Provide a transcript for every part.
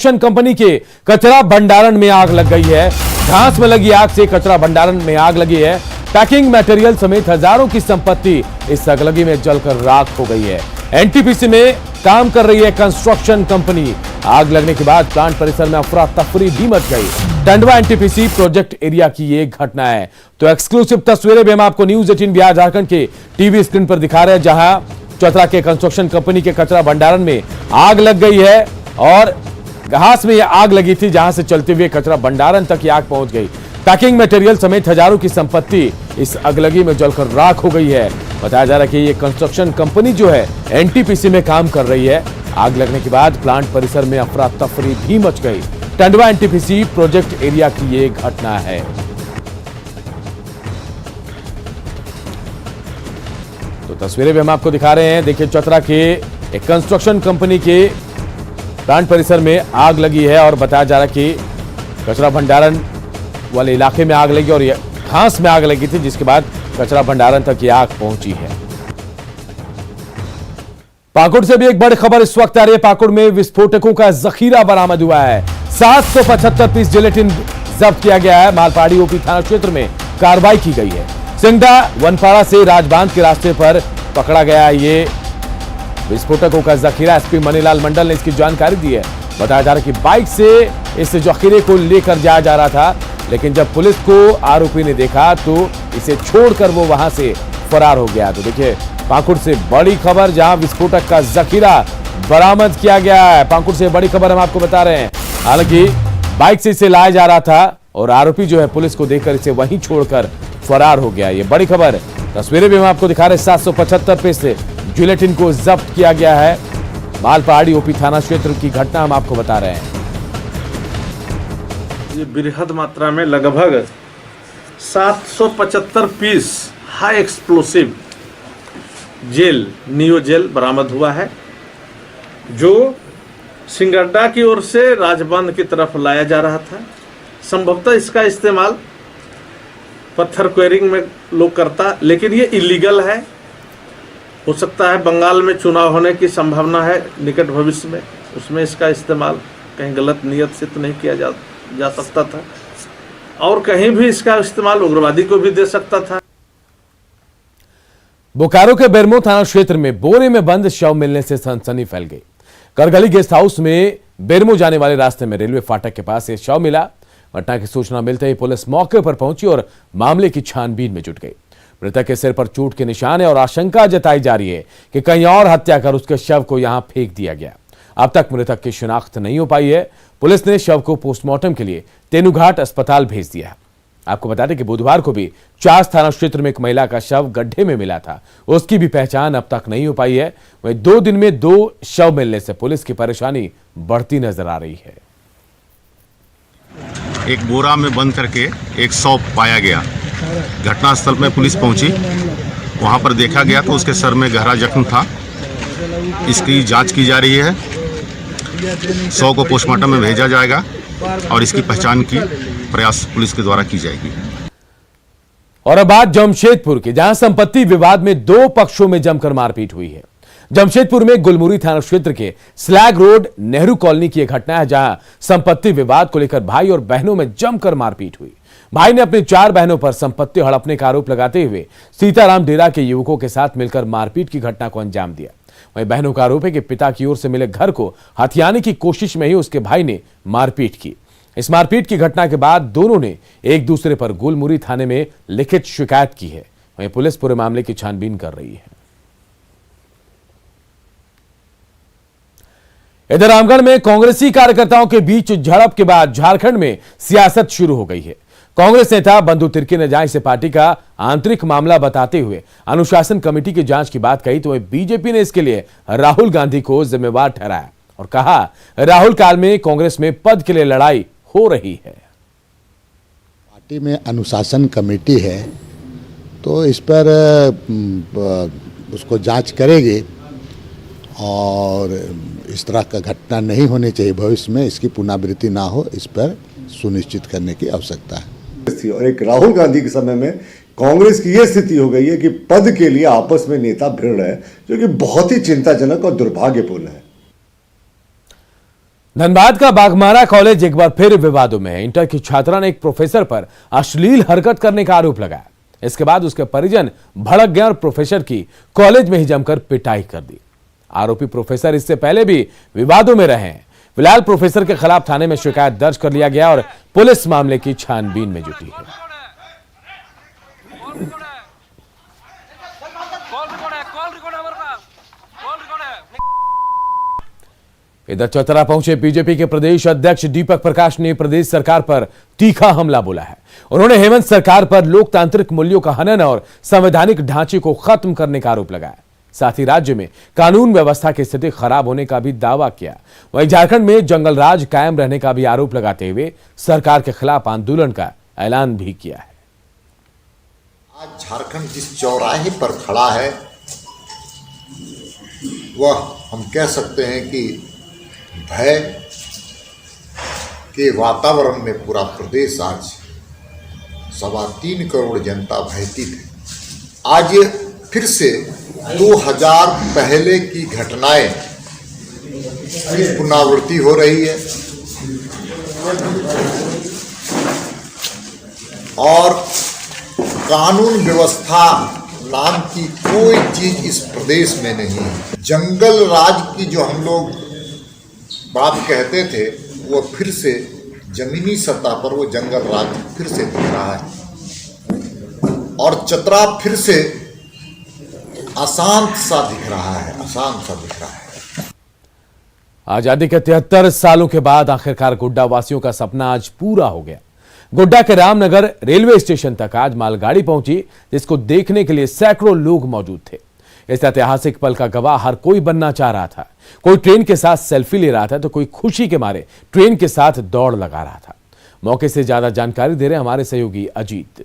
Company के कचरा भंडारण में आग लग गई है। घास में लगी आग से कचरा भंडारण में आग लगी है। पैकिंग मटेरियल समेत हजारों की संपत्ति इस आगलगी में जलकर राख हो गई है। एनटीपीसी में काम कर रही है कंस्ट्रक्शन कंपनी। आग लगने के बाद प्लांट परिसर में अफरा तफरी भी मच गई। टंडवा एनटीपीसी प्रोजेक्ट एरिया की ये घटना है। तो एक्सक्लूसिव तस्वीरें भी हम आपको न्यूज 18 बिहार झारखंड के टीवी स्क्रीन पर दिखा रहे हैं, जहां चतरा के कंस्ट्रक्शन कंपनी के कचरा भंडारण में आग लग गई है और घास में यह आग लगी थी, जहां से चलते हुए कचरा भंडारण तक यह आग पहुंच गई। पैकिंग मटेरियल समेत हजारों की संपत्ति इस अगलगी में जलकर राख हो गई है। बताया जा रहा है कि यह कंस्ट्रक्शन कंपनी जो है एनटीपीसी में काम कर रही है। आग लगने के बाद प्लांट परिसर में अफरा तफरी भी मच गई। टंडवा एनटीपीसी प्रोजेक्ट एरिया की यह घटना है। तो तस्वीरें भी हम आपको दिखा रहे हैं। देखिए, चतरा के एक कंस्ट्रक्शन कंपनी के प्लांट परिसर में आग लगी है और बताया जा रहा है कि कचरा भंडारण वाले इलाके में आग लगी और घास में आग लगी थी, जिसके बाद कचरा भंडारण तक ये आग पहुंची है। पाकुड़ से भी एक बड़ी खबर इस वक्त आ रही है। पाकुड़ में विस्फोटकों का जखीरा बरामद हुआ है। 775 पीस जिलेटिन जब्त किया गया है। मालपाड़ी ओपी थाना क्षेत्र में कार्रवाई की गई है। सिंगडा वनपाड़ा से राजबांध के रास्ते पर पकड़ा गया ये विस्फोटकों का जखीरा। एसपी मनीलाल मंडल ने इसकी जानकारी दी है। बताया जा रहा है कि बाइक से इस जखीरे को लेकर जाया जा रहा था, लेकिन जब पुलिस को आरोपी ने देखा तो इसे छोड़कर वो वहां से फरार हो गया। तो देखिए, पाकुड़ से बड़ी खबर, जहां विस्फोटक का जखीरा बरामद किया गया है। पाकुड़ से बड़ी खबर हम आपको बता रहे हैं। हालांकि बाइक से इसे लाया जा रहा था और आरोपी जो है पुलिस को देखकर इसे वहीं छोड़कर फरार हो गया। ये बड़ी खबर। तस्वीरें भी हम आपको दिखा रहे हैं। 775 पीस से जिलेटिन को जब्त किया गया है। मालपहाड़ी ओपी थाना क्षेत्र की घटना हम आपको बता रहे हैं। ये बृहद मात्रा में लगभग 775 piece high explosive gel neo gel बरामद हुआ है, जो सिंगड्डा की ओर से राजबांध की तरफ लाया जा रहा था। संभवतः इसका इस्तेमाल पत्थर क्वेरिंग में लोग करता, लेकिन ये इलीगल है। हो सकता है बंगाल में चुनाव होने की संभावना है निकट भविष्य में, उसमें इसका इस्तेमाल कहीं गलत नियत से तो नहीं किया जा सकता था, और कहीं भी इसका इस्तेमाल उग्रवादी को भी दे सकता था। बोकारो के बेरमो थाना क्षेत्र में बोरे में बंद शव मिलने से सनसनी फैल गई। करगली गेस्ट हाउस में बेरमो जाने वाले रास्ते में रेलवे फाटक के पास यह शव मिला। घटना की सूचना मिलते ही पुलिस मौके पर पहुंची और मामले की छानबीन में जुट गई। मृतक के सिर पर चोट के निशान है और आशंका जताई जा रही है कि कहीं और हत्या कर उसके शव को यहां फेंक दिया गया। अब तक मृतक की शिनाख्त नहीं हो पाई है। पुलिस ने शव को पोस्टमार्टम के लिए तेनुघाट अस्पताल भेज दिया। आपको बता दें कि बुधवार को भी चास थाना क्षेत्र में एक महिला का शव गड्ढे में मिला था। उसकी भी पहचान अब तक नहीं हो पाई है। वहीं 2 दिन में 2 शव मिलने से पुलिस की परेशानी बढ़ती नजर आ रही है। एक बोरा में बंद करके एक शव पाया गया। घटनास्थल में पुलिस पहुंची, वहां पर देखा गया तो उसके सर में गहरा जख्म था। इसकी जांच की जा रही है। शव को पोस्टमार्टम में भेजा जाएगा और इसकी पहचान की प्रयास पुलिस के द्वारा की जाएगी। और अब बात जमशेदपुर की, जहां संपत्ति विवाद में 2 पक्षों में जमकर मारपीट हुई है। जमशेदपुर में गुलमुरी थाना क्षेत्र के स्लैग रोड नेहरू कॉलोनी की एक घटना है, जहां संपत्ति विवाद को लेकर भाई और बहनों में जमकर मारपीट हुई। भाई ने अपनी 4 बहनों पर संपत्ति हड़पने का आरोप लगाते हुए सीताराम डेरा के युवकों के साथ मिलकर मारपीट की घटना को अंजाम दिया। वहीं बहनों का आरोप है कि पिता की ओर से मिले घर को हथियाने की कोशिश में ही उसके भाई ने मारपीट की। इस मारपीट की घटना के बाद दोनों ने एक दूसरे पर गुलमुरी थाने में लिखित शिकायत की है। वहीं पुलिस पूरे मामले की छानबीन कर रही है। इधर रामगढ़ में कांग्रेसी कार्यकर्ताओं के बीच झड़प के बाद झारखंड में सियासत शुरू हो गई है। कांग्रेस नेता बंधु तिर्की ने जहां इसे पार्टी का आंतरिक मामला बताते हुए अनुशासन कमेटी की जांच की बात कही, तो बीजेपी ने इसके लिए राहुल गांधी को जिम्मेवार ठहराया और कहा राहुल काल में कांग्रेस में पद के लिए लड़ाई हो रही है। पार्टी में अनुशासन कमेटी है, तो इस पर उसको जांच करेगी और इस तरह का घटना नहीं होनी चाहिए भविष्य में, इसकी पुनरावृत्ति ना हो, इस पर सुनिश्चित करने की आवश्यकता है। और एक राहुल गांधी के समय में कांग्रेस की यह स्थिति हो गई है कि पद के लिए आपस में नेता भिड़ रहे हैं, जो कि बहुत ही चिंताजनक और दुर्भाग्यपूर्ण है। धनबाद का बाघमारा कॉलेज एक बार फिर विवादों में है। इंटर की छात्रा ने एक प्रोफेसर पर अश्लील हरकत करने का आरोप लगाया। इसके बाद उसके परिजन भड़क गए और प्रोफेसर की कॉलेज में ही जमकर पिटाई कर दी। आरोपी प्रोफेसर इससे पहले भी विवादों में रहे हैं। फिलहाल प्रोफेसर के खिलाफ थाने में शिकायत दर्ज कर लिया गया और पुलिस मामले की छानबीन में जुटी है। इधर चतरा पहुंचे बीजेपी के प्रदेश अध्यक्ष दीपक प्रकाश ने प्रदेश सरकार पर तीखा हमला बोला है। उन्होंने हेमंत सरकार पर लोकतांत्रिक मूल्यों का हनन और संवैधानिक ढांचे को खत्म करने का आरोप लगाया। साथ ही राज्य में कानून व्यवस्था की स्थिति खराब होने का भी दावा किया। वहीं झारखंड में जंगल राज कायम रहने का भी आरोप लगाते हुए सरकार के खिलाफ आंदोलन का ऐलान भी किया है। आज झारखंड जिस चौराहे पर खड़ा है वह हम कह सकते हैं कि भय के वातावरण में पूरा प्रदेश आज 3.25 करोड़ जनता भयभीत है। आज फिर से 2000 पहले की घटनाएं की पुनरावृत्ति हो रही है और कानून व्यवस्था नाम की कोई चीज इस प्रदेश में नहीं है। जंगल राज की जो हम लोग बात कहते थे वो फिर से जमीनी सतह पर वो जंगल राज फिर से दिख रहा है और चतरा फिर से अशांत सा दिख रहा है। आजादी के 73 सालों के बाद आखिरकार गोड्डा वासियों का सपना आज पूरा हो गया। गोड्डा के रामनगर रेलवे स्टेशन तक आज मालगाड़ी पहुंची, जिसको देखने के लिए सैकड़ों लोग मौजूद थे। इस ऐतिहासिक पल का गवाह हर कोई बनना चाह रहा था। कोई ट्रेन के साथ सेल्फी ले रहा था तो कोई खुशी के मारे ट्रेन के साथ दौड़ लगा रहा था। मौके से ज्यादा जानकारी दे रहे हमारे सहयोगी अजीत।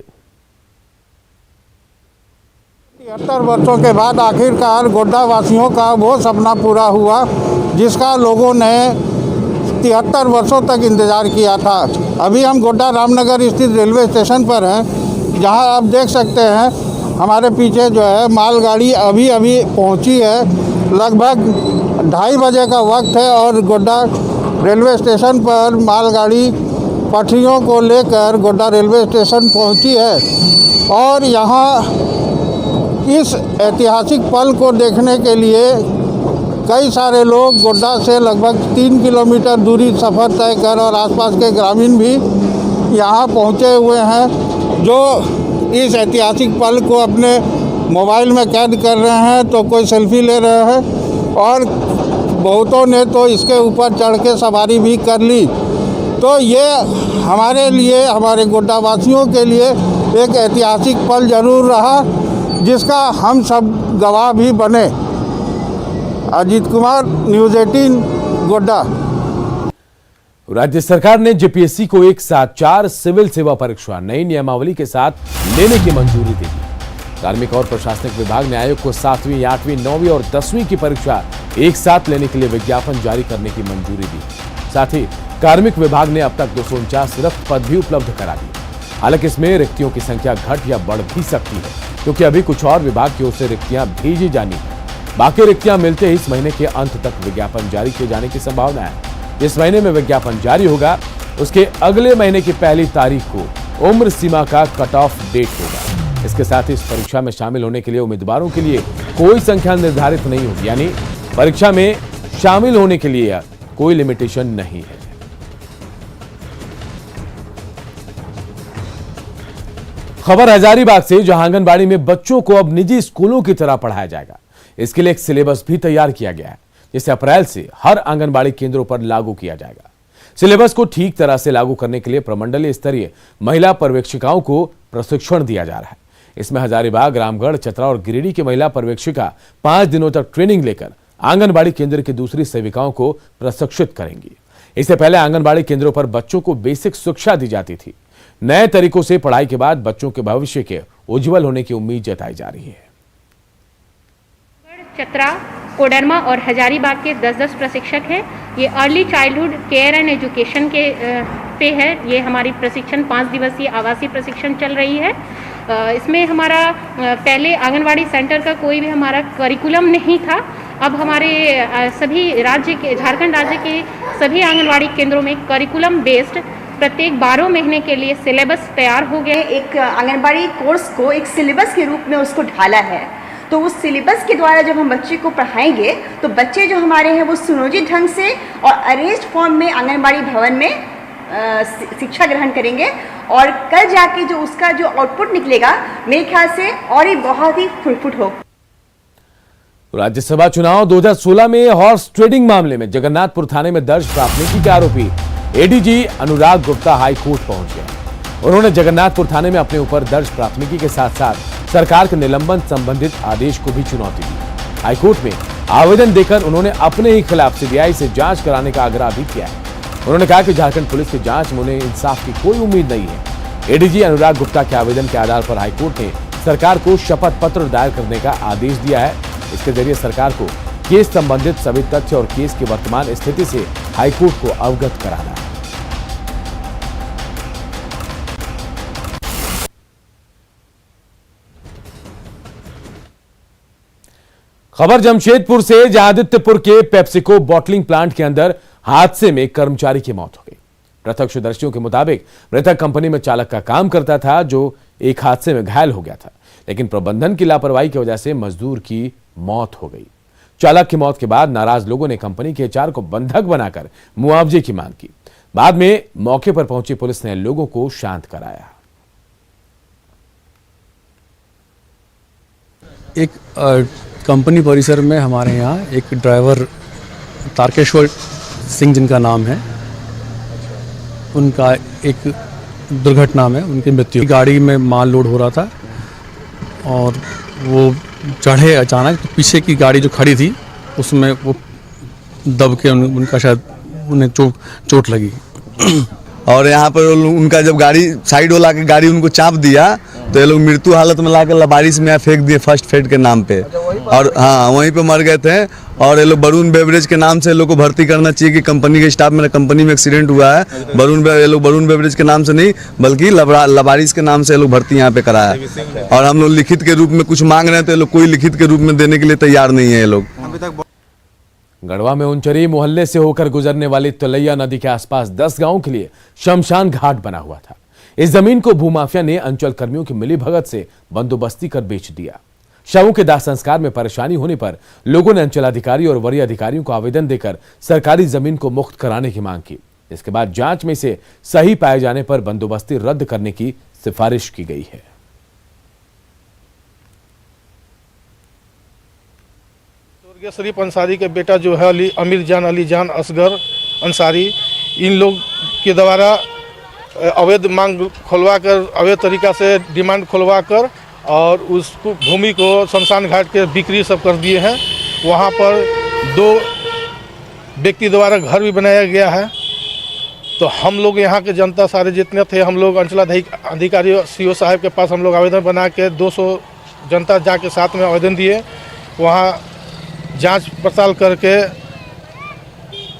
73 वर्षों के बाद आखिरकार गोड्डा वासियों का वो सपना पूरा हुआ जिसका लोगों ने 73 वर्षों तक इंतजार किया था। अभी हम गोड्डा रामनगर स्थित रेलवे स्टेशन पर हैं, जहां आप देख सकते हैं हमारे पीछे जो है मालगाड़ी अभी पहुंची है। लगभग 2:30 बजे का वक्त है और गोड्डा रेलवे स्टेशन पर मालगाड़ी पटरियों को लेकर गोड्डा रेलवे स्टेशन पहुंची है और यहाँ इस ऐतिहासिक पल को देखने के लिए कई सारे लोग गोड्डा से लगभग 3 किलोमीटर दूरी सफ़र तय कर और आसपास के ग्रामीण भी यहाँ पहुँचे हुए हैं, जो इस ऐतिहासिक पल को अपने मोबाइल में कैद कर रहे हैं तो कोई सेल्फी ले रहे हैं और बहुतों ने तो इसके ऊपर चढ़ के सवारी भी कर ली। तो ये हमारे लिए, हमारे गोड्डा वासियों के लिए एक ऐतिहासिक पल जरूर रहा जिसका हम सब गवाह भी बने। अजीत कुमार, न्यूज़ 18, गोड्डा। राज्य सरकार ने जेपीएससी को एक साथ 4 सिविल सेवा परीक्षा नई नियमावली के साथ लेने की मंजूरी दे दी। कार्मिक और प्रशासनिक विभाग ने आयोग को 7वीं, 8वीं, 9वीं और 10वीं की परीक्षा एक साथ लेने के लिए विज्ञापन जारी करने की मंजूरी दी। साथ ही कार्मिक विभाग ने अब तक 249 रिक्त पद भी उपलब्ध करा दिए। हालांकि इसमें रिक्तियों की संख्या घट या बढ़ भी सकती है, क्योंकि अभी कुछ और विभाग की ओर से रिक्तियां भेजी जानी है। बाकी रिक्तियां मिलते ही इस महीने के अंत तक विज्ञापन जारी किए जाने की संभावना है। जिस महीने में विज्ञापन जारी होगा उसके अगले महीने की 1 तारीख को उम्र सीमा का कट ऑफ डेट होगा। इसके साथ ही इस परीक्षा में शामिल होने के लिए उम्मीदवारों के लिए कोई संख्या निर्धारित नहीं होगी, यानी परीक्षा में शामिल होने के लिए कोई लिमिटेशन नहीं है। खबर हजारीबाग से, जहां आंगनबाड़ी में बच्चों को अब निजी स्कूलों की तरह पढ़ाया जाएगा। इसके लिए एक सिलेबस भी तैयार किया गया है, जिसे अप्रैल से हर आंगनबाड़ी केंद्रों पर लागू किया जाएगा। सिलेबस को ठीक तरह से लागू करने के लिए प्रमंडलीय स्तरीय महिला पर्यवेक्षिकाओं को प्रशिक्षण दिया जा रहा है। इसमें हजारीबाग, रामगढ़, चतरा और गिरिडीह की महिला पर्यवेक्षिका 5 दिनों तक ट्रेनिंग लेकर आंगनबाड़ी केंद्र की दूसरी सेविकाओं को प्रशिक्षित करेंगी। इससे पहले आंगनबाड़ी केंद्रों पर बच्चों को बेसिक शिक्षा दी जाती थी। नए तरीकों से पढ़ाई के बाद बच्चों के भविष्य के उज्जवल होने की उम्मीद जताई जा रही है। चतरा, कोडरमा और हजारीबाग के 10-10 प्रशिक्षक हैं। ये early childhood care and education के पे है। ये हमारी प्रशिक्षण 5 दिवसीय आवासीय प्रशिक्षण चल रही है। इसमें हमारा पहले आंगनवाड़ी सेंटर का कोई भी हमारा करिकुलम नहीं था। अब हमारे सभी राज्य के, झारखंड राज्य के सभी आंगनवाड़ी केंद्रों में करिकुलम बेस्ड प्रत्येक 12 महीने के लिए सिलेबस तैयार हो गया। एक आंगनबाड़ी कोर्स को एक सिलेबस के रूप में उसको ढाला है, तो उस सिलेबस के द्वारा जब हम बच्चे को पढ़ाएंगे तो बच्चे जो हमारे हैं वो सुनियोजित ढंग से और अरेंज्ड फॉर्म में आंगनबाड़ी भवन में शिक्षा ग्रहण करेंगे और कल जाके जो उसका जो आउटपुट निकलेगा मेरे ख्याल से और ही बहुत ही फुटफुट हो। राज्यसभा चुनाव 2016 में हॉर्स ट्रेडिंग मामले में जगन्नाथपुर थाने में दर्ज प्राथमिकी के आरोपी ADG Anurag Gupta high court पहुंच गए। उन्होंने जगन्नाथपुर थाने में अपने ऊपर दर्ज प्राथमिकी के साथ साथ सरकार के निलंबन संबंधित आदेश को भी चुनौती दी। हाईकोर्ट में आवेदन देकर उन्होंने अपने ही खिलाफ सीबीआई से जांच कराने का आग्रह भी किया है। उन्होंने कहा कि झारखंड पुलिस की जांच में उन्हें इंसाफ की कोई उम्मीद नहीं है। एडीजी अनुराग गुप्ता के आवेदन के आधार पर हाईकोर्ट ने सरकार को शपथ पत्र दायर करने का आदेश दिया है। इसके जरिए सरकार को केस संबंधित सभी तथ्य और केस की वर्तमान स्थिति से हाईकोर्ट को अवगत कराना है। खबर जमशेदपुर से, जहां आदित्यपुर के पेप्सिको बॉटलिंग प्लांट के अंदर हादसे में कर्मचारी की मौत हो गई। प्रत्यक्षदर्शियों के मुताबिक मृतक कंपनी में चालक का काम करता था, जो एक हादसे में घायल हो गया था, लेकिन प्रबंधन की लापरवाही की वजह से मजदूर की मौत हो गई। चालक की मौत के बाद नाराज लोगों ने कंपनी के एचआर को बंधक बनाकर मुआवजे की मांग की। बाद में मौके पर पहुंची पुलिस ने लोगों को शांत कराया। एक कंपनी परिसर में हमारे यहाँ एक ड्राइवर तारकेश्वर सिंह जिनका नाम है, उनका एक दुर्घटना में उनकी मृत्यु। गाड़ी में माल लोड हो रहा था और वो चढ़े अचानक, तो पीछे की गाड़ी जो खड़ी थी उसमें वो दब के उनका शायद उन्हें चोट लगी। और यहाँ पर उनका जब गाड़ी साइड वाला के गाड़ी उनको चाप दिया तो ये लोग मृत्यु हालत में लाकर लबारिश में फेंक दिए फर्स्ट फेड के नाम पे, और हाँ वहीं पे मर गए थे। और ये लोग वरुण बेवरेज के नाम से लोग को भर्ती करना चाहिए कि कंपनी के स्टाफ में, कंपनी में एक्सीडेंट हुआ है, ये लोग वरुण बेवरेज के नाम से नहीं बल्कि लबारिश के नाम से ये लोग भर्ती यहाँ पे कराया। और हम लोग लिखित के रूप में कुछ मांग रहे हैं तो ये लोग कोई लिखित के रूप में देने के लिए तैयार नहीं है ये लोग। गढ़वा में उनचरी मोहल्ले से होकर गुजरने वाली तलैया नदी के आसपास 10 गांवों के लिए शमशान घाट बना हुआ था। इस जमीन को भूमाफिया ने अंचल कर्मियों की मिलीभगत से बंदोबस्ती कर बेच दिया। शवों के दाह संस्कार में परेशानी होने पर लोगों ने अंचलाधिकारी और वरीय अधिकारियों को आवेदन देकर सरकारी जमीन को मुक्त कराने की मांग की। इसके बाद जांच में से सही पाए जाने पर बंदोबस्ती रद्द करने की सिफारिश की गई है। शरीफ अंसारी के बेटा जो है अली जान असगर अंसारी, इन लोग के द्वारा अवैध मांग खोलवा कर, अवैध तरीका से डिमांड खोलवा कर और उसको भूमि को शमशान घाट के बिक्री सब कर दिए हैं। वहाँ पर 2 व्यक्ति द्वारा घर भी बनाया गया है। तो हम लोग यहाँ के जनता सारे जितने थे, हम लोग अंचलाधिकारी सीओ साहब के पास हम लोग आवेदन बना के 200 जनता जाके साथ में आवेदन दिए। वहाँ जांच पड़ताल करके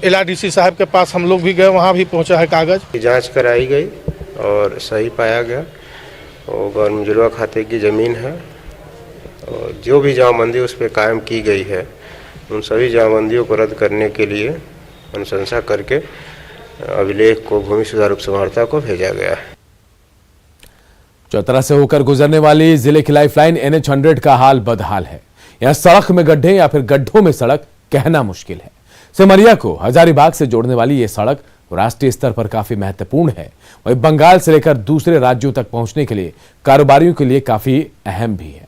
LRDC साहब के पास हम लोग भी गए, वहाँ भी पहुँचा है कागज़। जांच कराई गई और सही पाया गया और गौरमजुलवा खाते की ज़मीन है और जो भी जमाबंदी उस पर कायम की गई है उन सभी जमाबंदियों को रद्द करने के लिए अनुशंसा करके अभिलेख को भूमि सुधार उपसंहर्ता को भेजा गया है। चौतरा से होकर गुजरने वाली जिले की लाइफलाइन NH 100 का हाल बदहाल है। यहां सड़क में गड्ढे या फिर गड्ढों में सड़क कहना मुश्किल है। सिमरिया को हजारीबाग से जोड़ने वाली यह सड़क राष्ट्रीय स्तर पर काफी महत्वपूर्ण है। वहीं बंगाल से लेकर दूसरे राज्यों तक पहुंचने के लिए कारोबारियों के लिए काफी अहम भी है।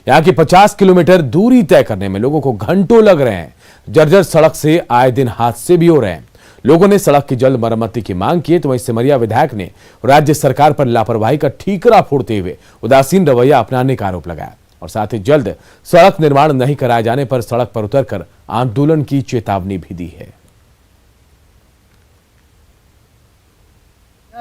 यहां की 50 किलोमीटर दूरी तय करने में लोगों को घंटों लग रहे हैं। जर्जर सड़क से आए दिन हादसे भी हो रहे हैं। लोगों ने सड़क की जल्द मरम्मती की मांग की तो वहीं सिमरिया विधायक ने राज्य सरकार पर लापरवाही का ठीकरा फोड़ते हुए उदासीन रवैया अपनाने का आरोप लगाया और साथ ही जल्द सड़क निर्माण नहीं कराए जाने पर सड़क पर उतरकर आंदोलन की चेतावनी भी दी है।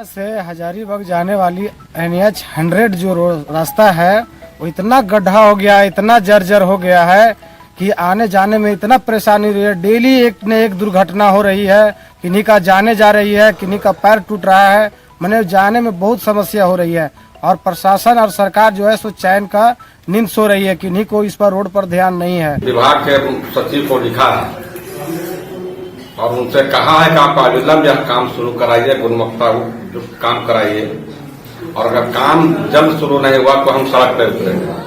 से हजारीबाग जाने वाली NH 100 जो रास्ता है वो इतना गड्ढा हो गया है, इतना जर्जर हो गया है कि आने जाने में इतना परेशानी हो रही है। डेली एक न एक दुर्घटना हो रही है, किन्हीं का जाने जा रही है, किन्हीं का पैर टूट रहा है, मैंने जाने में बहुत समस्या हो रही है। और प्रशासन और सरकार जो है सो चैन का नींद सो रही है, किन्हीं को इस पर रोड पर ध्यान नहीं है। विभाग के सचिव को लिखा है और उनसे कहा है कि आप अविलंब यह काम शुरू कराइए, गुणवत्ता काम कराइए, और अगर काम जल्द शुरू नहीं हुआ तो हम सड़क पर उतरेंगे।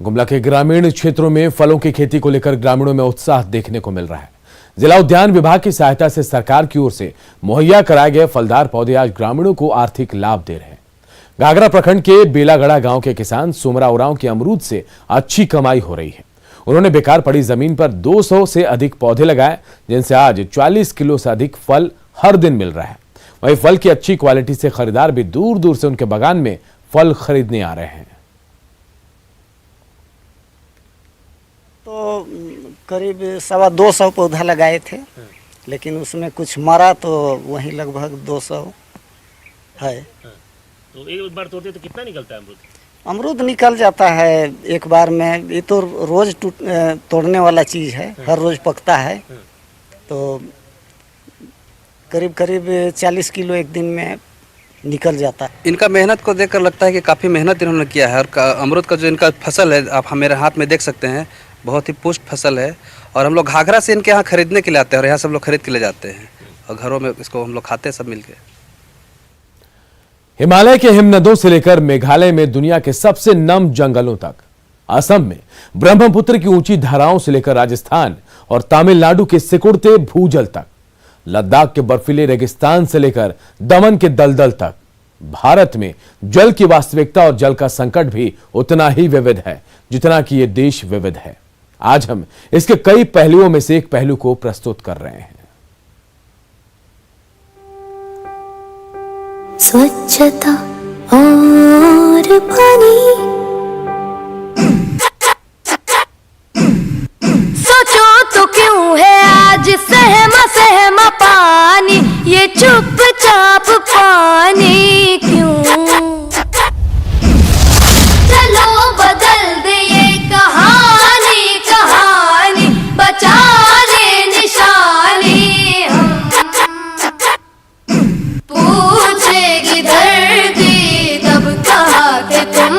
गुमला के ग्रामीण क्षेत्रों में फलों की खेती को लेकर ग्रामीणों में उत्साह देखने को मिल रहा है। जिला उद्यान विभाग की सहायता से सरकार की ओर से मुहैया कराए गए फलदार पौधे आज ग्रामीणों को आर्थिक लाभ दे रहे हैं। घाघरा प्रखंड के बेलागड़ा गांव के किसान सोमरा उरांव की अमरूद से अच्छी कमाई हो रही है। उन्होंने बेकार पड़ी जमीन पर 200 से अधिक पौधे लगाए, जिनसे आज 40 किलो से अधिक फल हर दिन मिल रहा है। वहीं फल की अच्छी क्वालिटी से खरीदार भी दूर दूर से उनके बागान में फल खरीदने आ रहे हैं। तो करीब 225 पौधा लगाए थे, लेकिन उसमें कुछ मरा तो वही लगभग 200 है। तो एक बार तोड़ते तो कितना निकलता है अमरूद? अमरूद निकल जाता है एक बार में। ये तो रोज तोड़ने वाला चीज़ है, हर रोज पकता है, तो करीब करीब 40 किलो एक दिन में निकल जाता है। इनका मेहनत को देखकर लगता है कि काफ़ी मेहनत इन्होंने किया है। और अमरूद का जो इनका फसल है, आप मेरे हाथ में देख सकते हैं, बहुत ही पुष्ट फसल है। और हम लोग घाघरा से इनके यहाँ खरीदने के लिए आते हैं और यहाँ सब लोग खरीद के ले जाते हैं और घरों में इसको हम लोग खाते हैं सब मिलके। हिमालय के हिमनदों से लेकर मेघालय में दुनिया के सबसे नम जंगलों तक, असम में ब्रह्मपुत्र की ऊंची धाराओं से लेकर राजस्थान और तमिलनाडु के सिकुड़ते भूजल तक, लद्दाख के बर्फीले रेगिस्तान से लेकर दमन के दलदल तक, भारत में जल की वास्तविकता और जल का संकट भी उतना ही विविध है जितना कि ये देश विविध है। आज हम इसके कई पहलुओं में से एक पहलू को प्रस्तुत कर रहे हैं। स्वच्छता और पानी, सोचो तो क्यों है आज सहमा सहमा पानी, ये चुपचाप पानी क्यों? चलो बदल दे ये कहानी, कहानी बचा ले निशानी। पूछेगी धरती तब कहा कि तुम,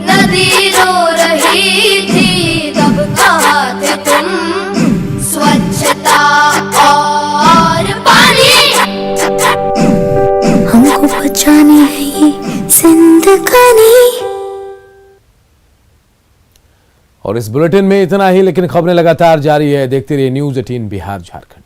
नदी रो रही थी तब कहा थे तुम, स्वच्छता और पानी हमको बचानी है ये जिंदगानी। और इस बुलेटिन में इतना ही, लेकिन खबरें लगातार जारी है। देखते रहिए न्यूज़ 18 बिहार झारखंड।